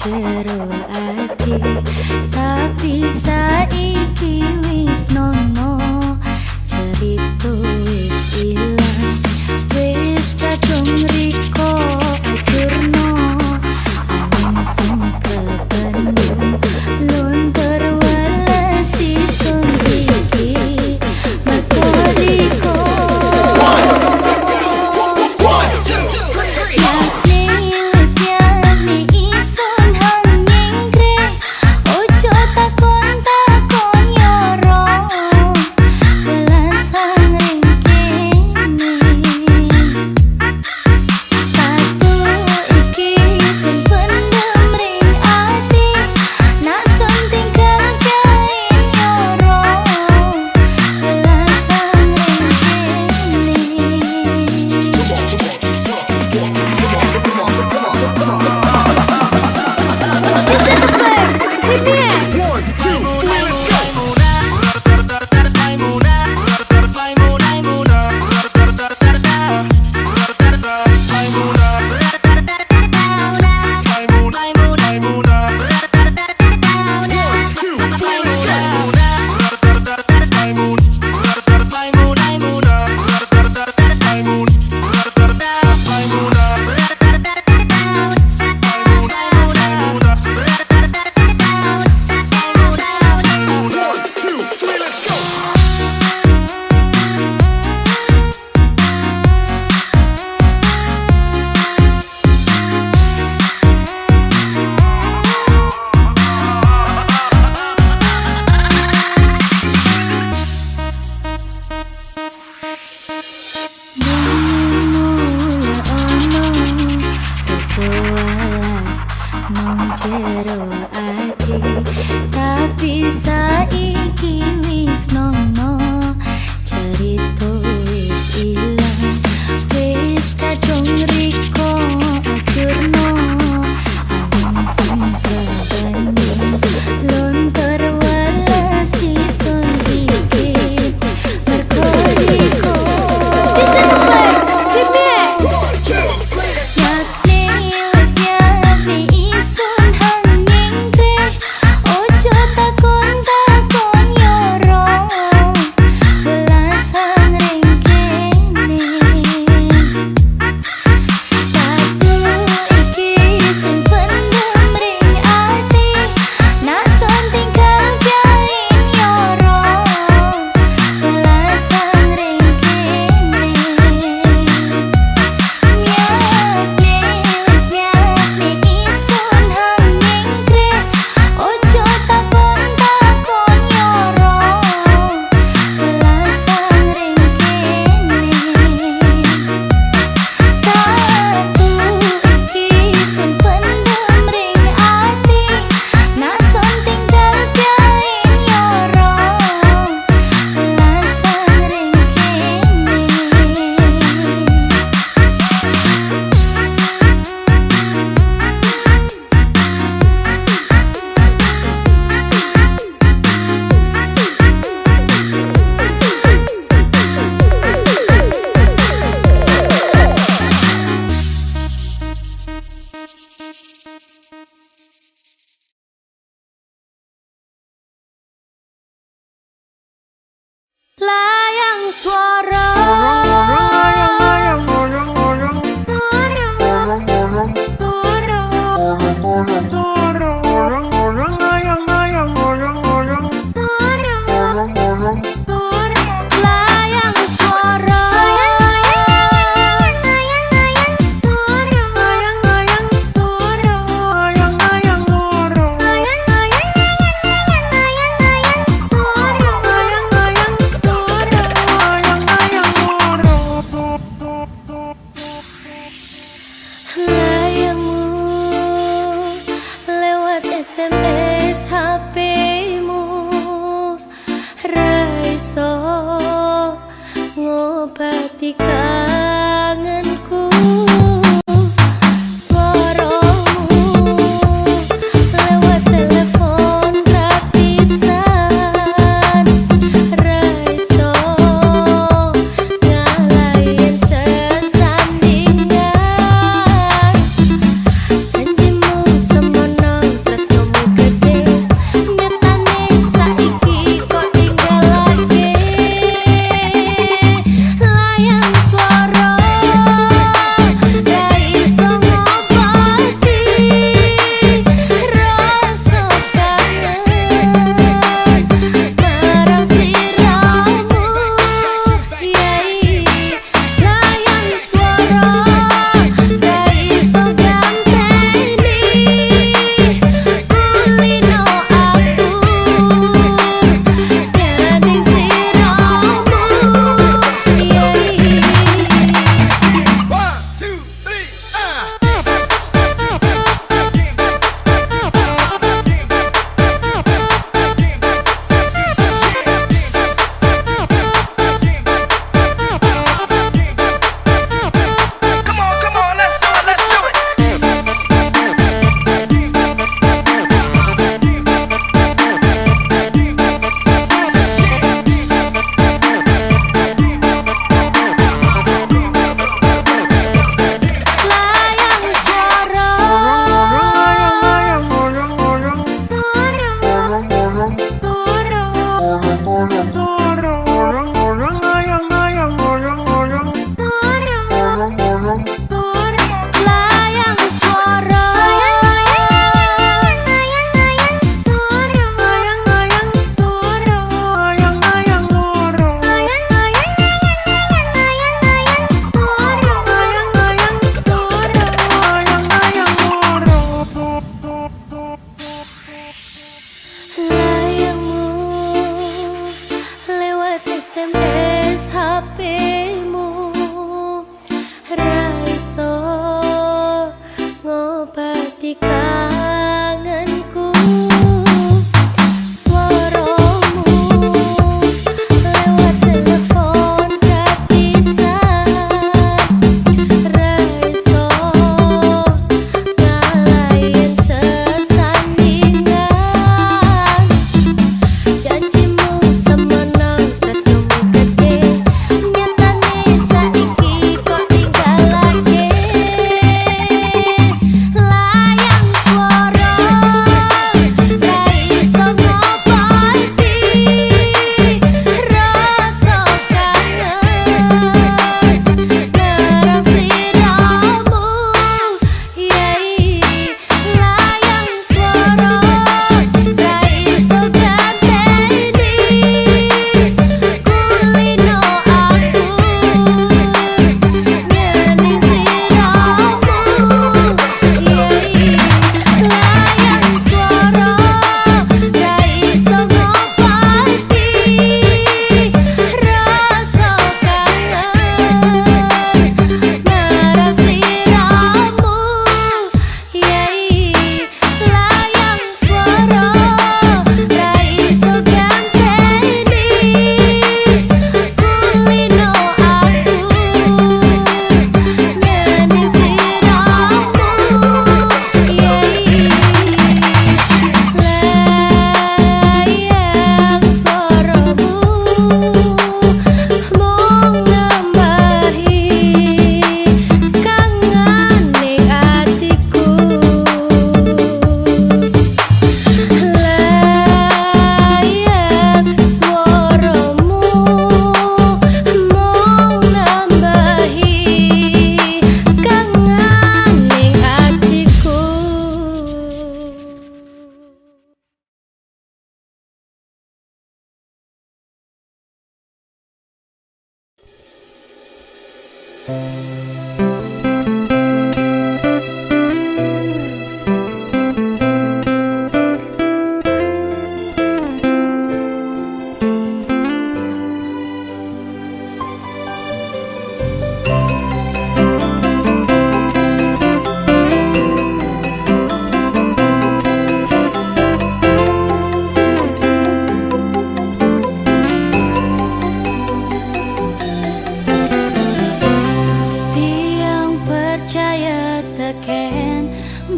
jero ati, tapi saiki wis nono, cerita wis ilang, wis kadung riko ajurno, angin sing kebendung luntur walesi sun iki merko riko. Yakni wis nyami isun hanging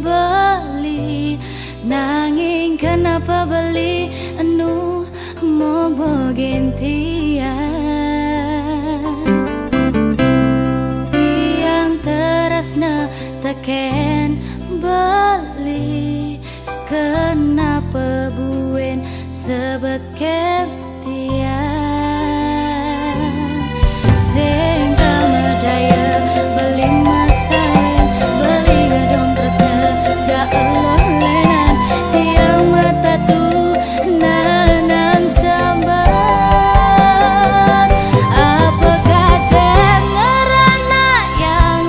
Beli nanging kenapa beli anu mau gentian yang terasna teken beli kenapa buen sebet kentian sing kamadaya beli masalin beli gadong tresna ja Allah lenan tiang mata tu nanan sambat apakah dengerana yang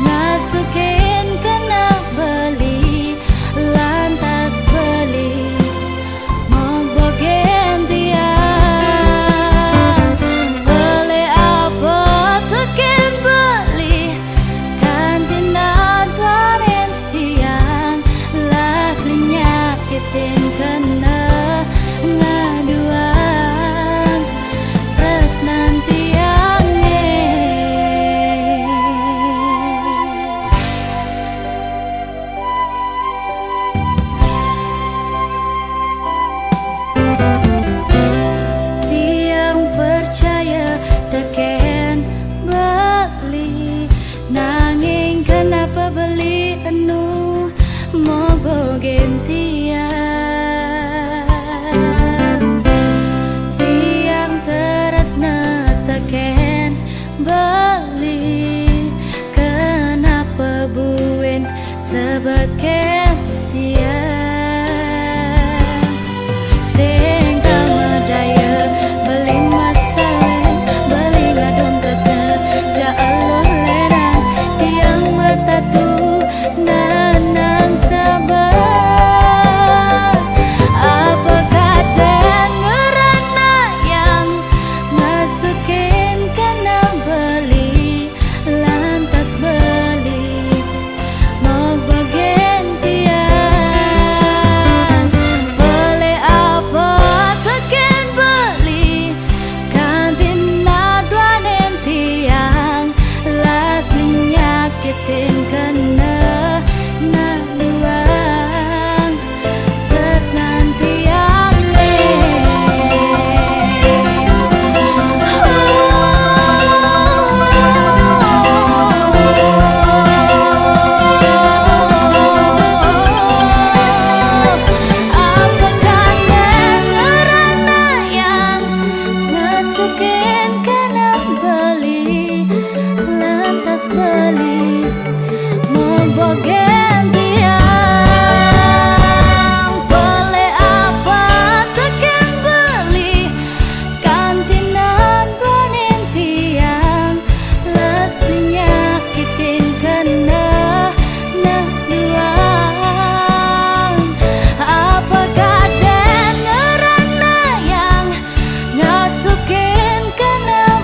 masukin kena beli lantas beli mau bogen tiang beli apa teken beli kantina daren tiang las nyakitin kena ngaduan res nanti tiang percaya teken beli nanging kenapa beli anu mau bogen tiang terasna teken beli kenapa buen sebet tiang sing kamadaya beli masalin beli gadong tresna ja Allah lenan tiang mata tu nanang sabar apakah dengerana yang masukin kena beli lantas beli mau bagian tiang beli apa teken beli kantina duanen tiang las nyakitin kena naduang terus nanti apakah dengerana yang masukin kena beli lantas beli mau bogen tiang beli apa teken beli kantinan bonen tiang las penyakitin kena naduang apakah dengerana yang ngasukin kena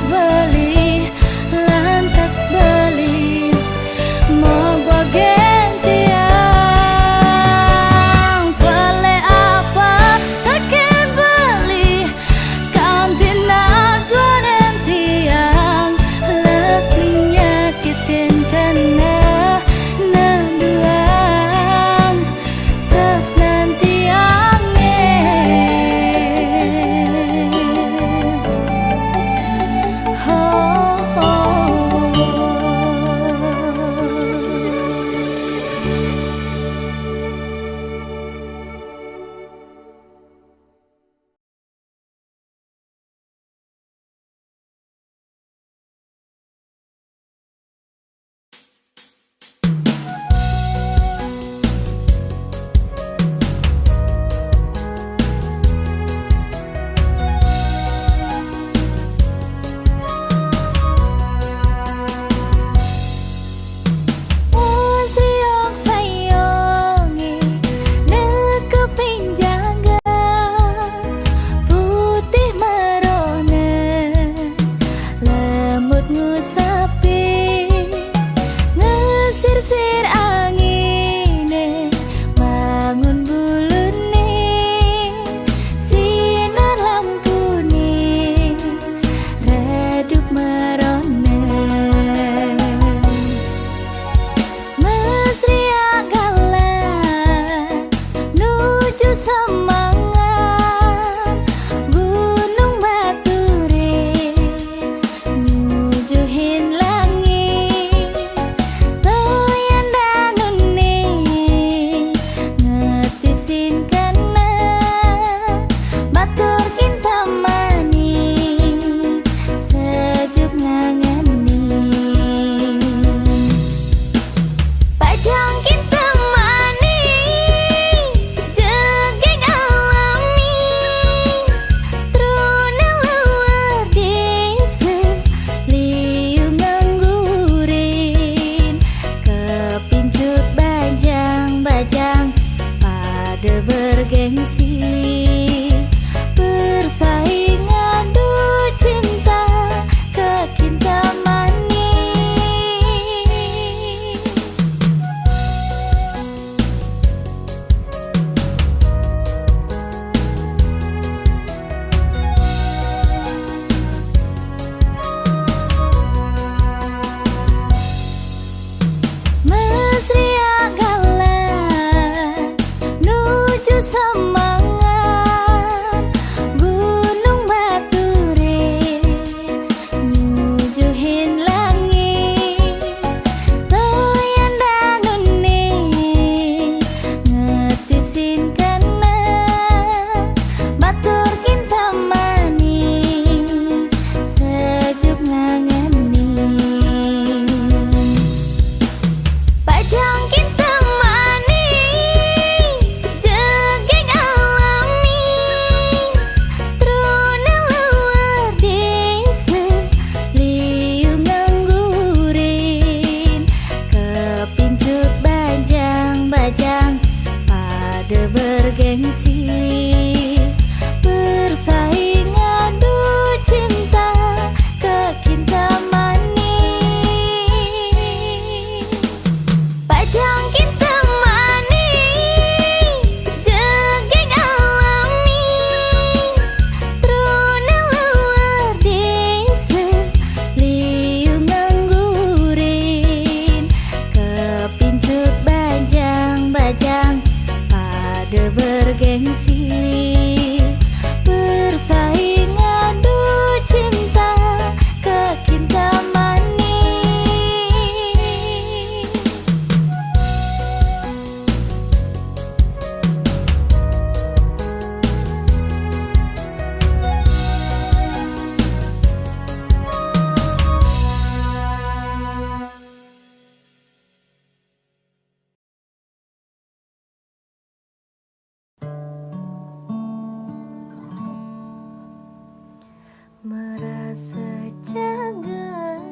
cager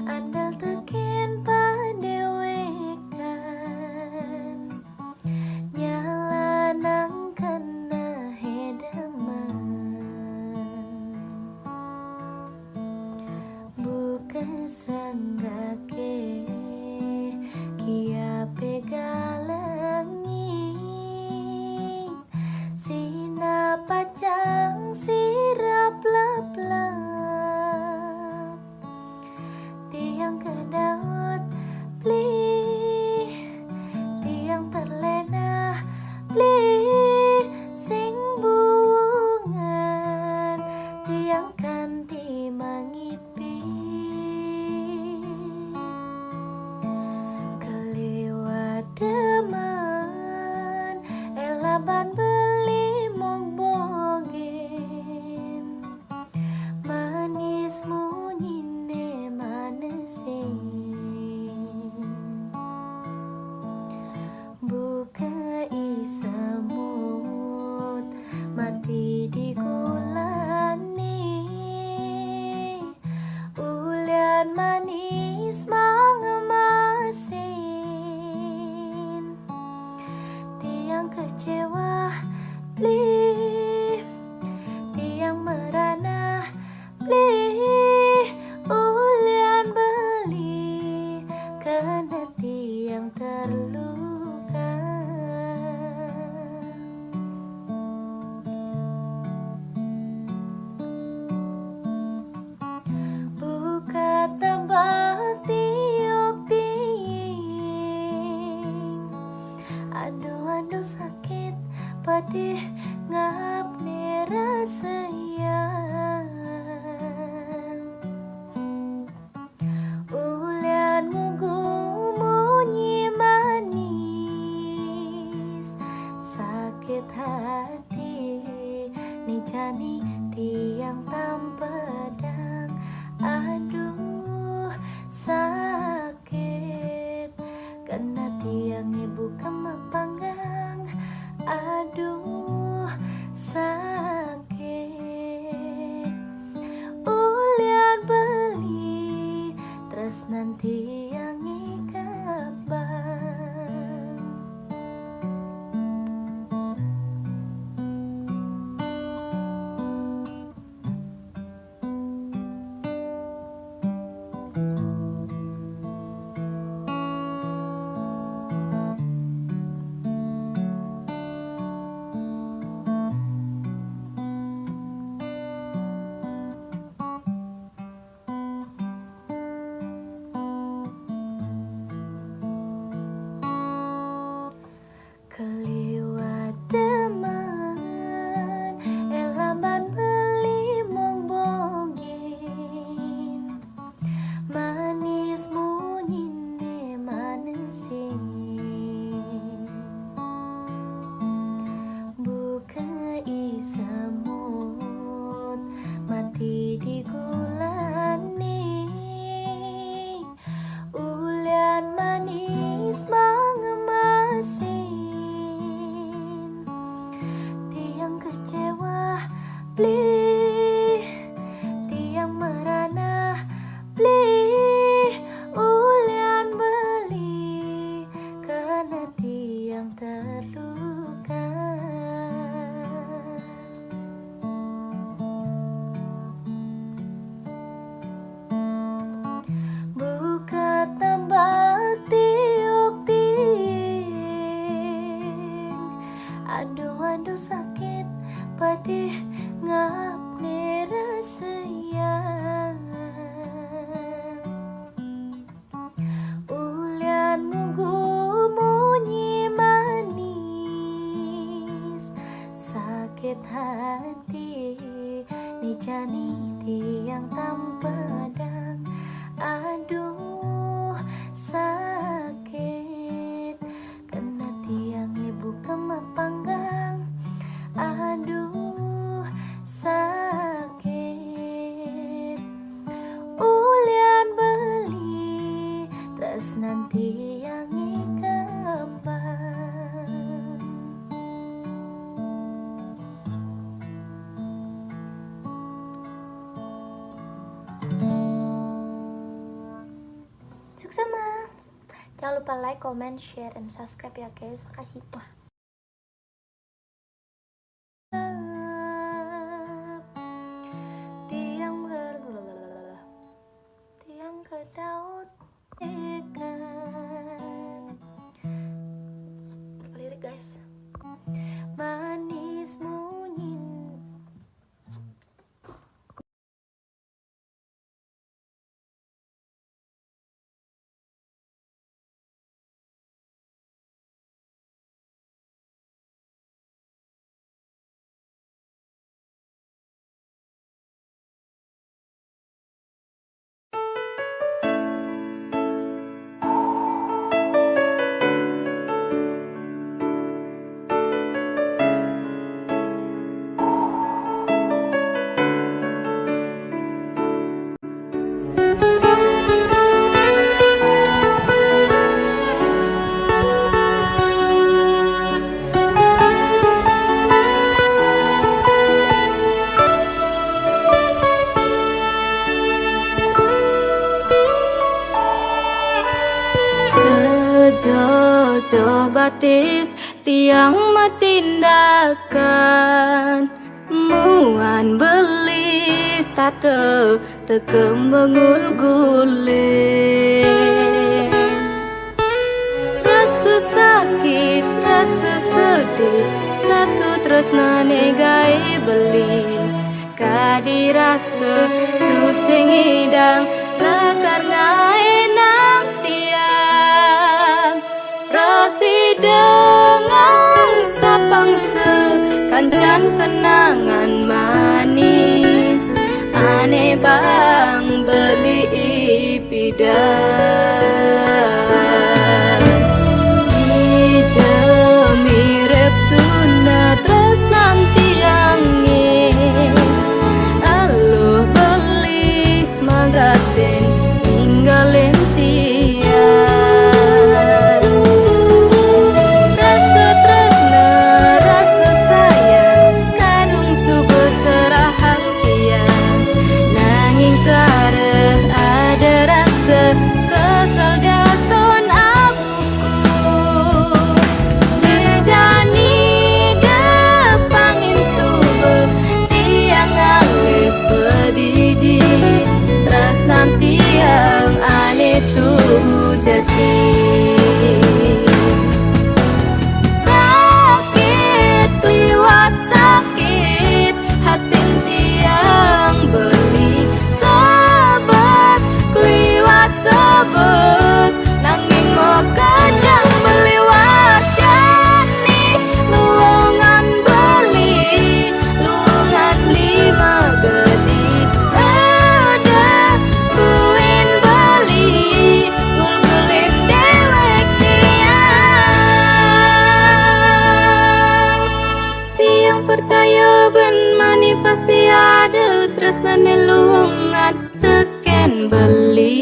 andal teken padewekan nyala nang kena hedaman bukan sanggake kia pegalangin sina pacang sirap lap-lap tiang kedaut beli tiang terlena beli sing buungan tiang kanti mangipi keliwat deman elaban beli mong bogen manis munyine manesin buka isemut mati digulani ulian manis mangemasin tiang kecewa beli tiang merana beli ulian beli karena tiang terluka buka tambah tiok ting aduh sakit pedih ngap rasayang ulian munggu munyi manis sakit hati ni jani tiang tampedang aduh sakit kena tiang ibu kemapanggang aduh sakit ulian beli terus nanti yang ikabang keliwat deman elaban beli mong bogen manis munyine manesin buka isemut mati digulani ulian manis mangemasin tiang kecewa beli tiang merana beli ulian beli karena tiang terluka buka tambah tiuk ting aduh sakit pedih ngap rasayang ulian munggu munyi manis sakit hati ni jani tiang tampedang aduh sakit kena tiang ibu kemapanggang aduh sakit ulian beli terus nanti yang ikambang sama-sama. Jangan lupa like, comment, share, and subscribe ya guys. Makasih. Tiang kedaut ikan. Lirik guys. Manis munyin. Jojo batis tiang metindakan muan belis tate tekembengul guling rasa sakit rasa sedih tatu terus negai beli kadirasa tu sing idang lakar ngaenang tiang rasi dengan sapang sekancan kenangan manis aneh bang beli ipidan mirip tuna terus nanti angin aluh beli magatin tinggalin tiang rasa tresna rasa sayang kadung subuh serahang tiang nanging kare ada rasa sesal daston abuku dejani depangin subuh tiang alih pedidi teras nanti yang aneh sujati sakit liwat sakit hatin tiang beli sebet liwat sebet nanging mau kejang beli wajani luangan beli magedi ada kuin beli ngulgulin dewek tiang percaya ben mani pasti ada tresna nelungan teken beli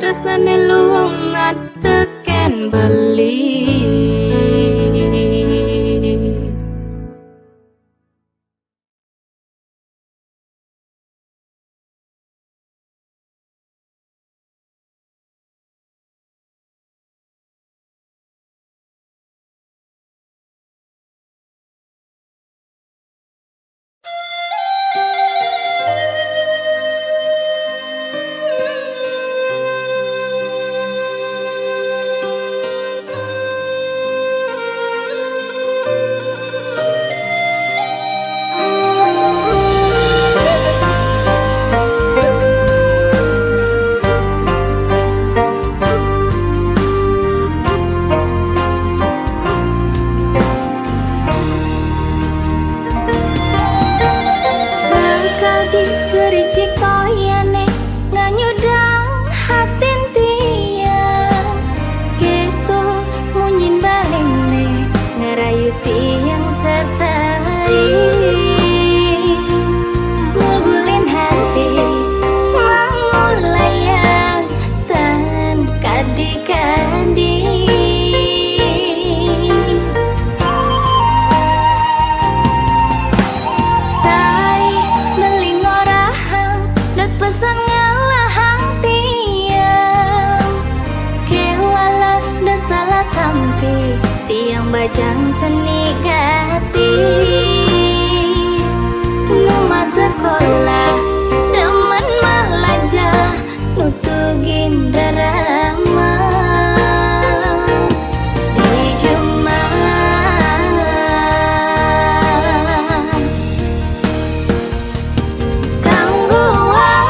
tresnane lungat teken bali. Bajang cenik gati Numa sekolah Demen melajah Nutugin darama Di Jumat Gangguan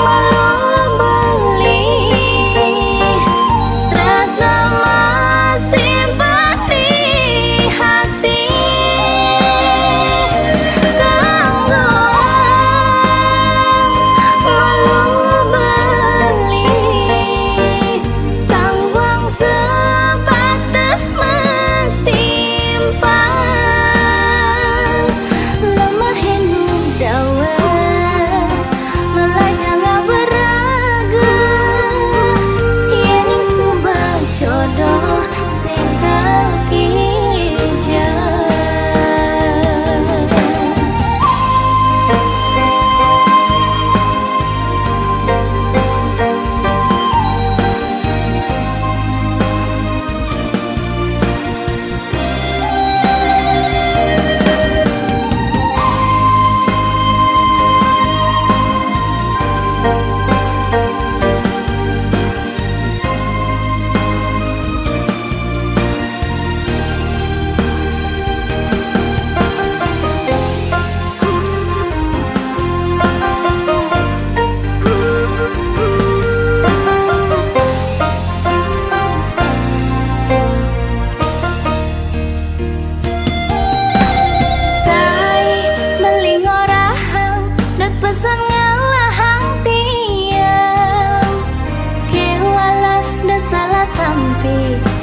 malu beli Tresna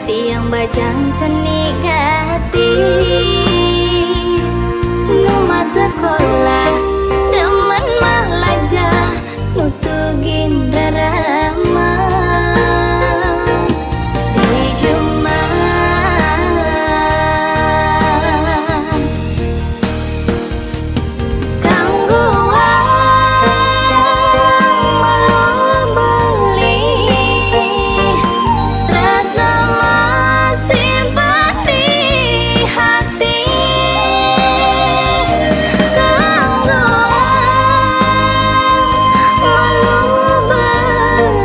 Tiang bajang cenik gati Numa sekolah Demen melajah Nutugin darama Di Jumat Gangguan malu beli Tresna Gangguan malu beli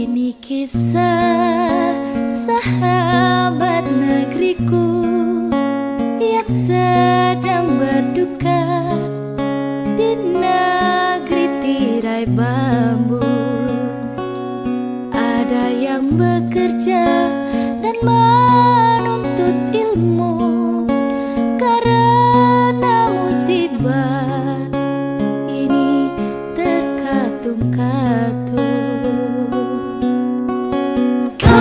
Ini kisah sahabat negeriku yang sedang berduka di negeri tirai bambu. Ada yang bekerja dan menuntut ilmu karena musibah ini terkatung-katung.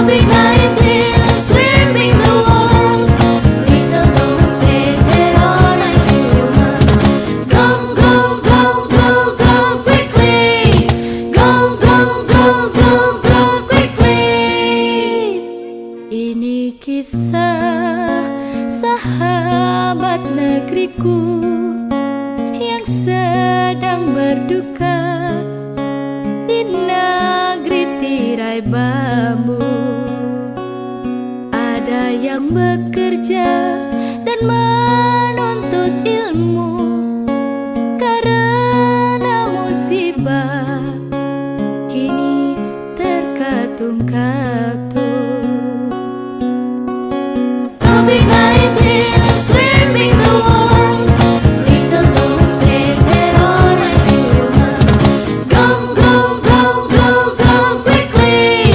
COVID-19 is sweeping the world. Little Thomas said that all I see was go, go, go, go, go quickly. Go, go, go, go, go quickly. Ini kisah sahabat negeriku yang sedang berduka di negeri tirai bambu. Ada yang bekerja dan menuntut ilmu karena musibah kini terkatung-katung. COVID-19 is sweeping the world. Little Thomas said that all I see was go, go, go, go, go quickly.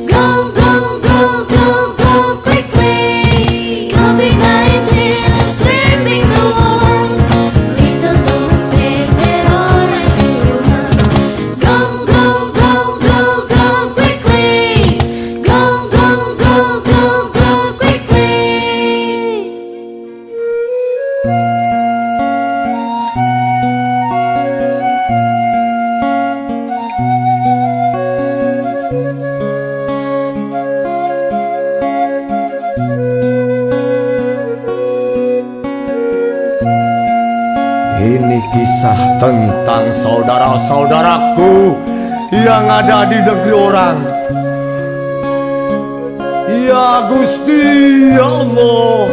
Go, go, go, go, go quickly. COVID-19 is sweeping the world. Little Thomas said that all I see was go, go, go, go, go quickly. Go, go, go, go, go quickly. Ini kisah tentang saudara-saudaraku yang ada di negeri orang. Ya Gusti, ya Allah,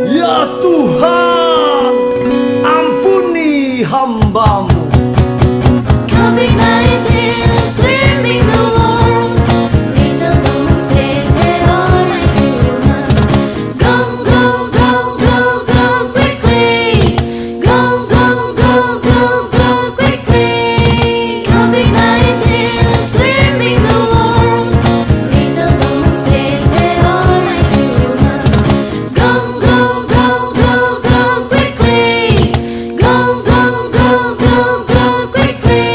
ya Tuhan, ampuni hambamu. COVID-19 is sweeping the world. Little Thomas said that all I see was go, go, go, go, go quickly. Go, go, go, go, go quickly. COVID-19 is sweeping the world. Little Thomas said that all I see was go, go, go, go, go quickly. Go, go, go, go, go quickly.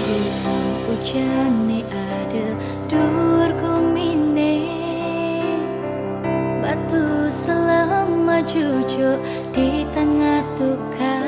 Bulan ujane ada dur kumine, batu selama cucuk di tengah tukar.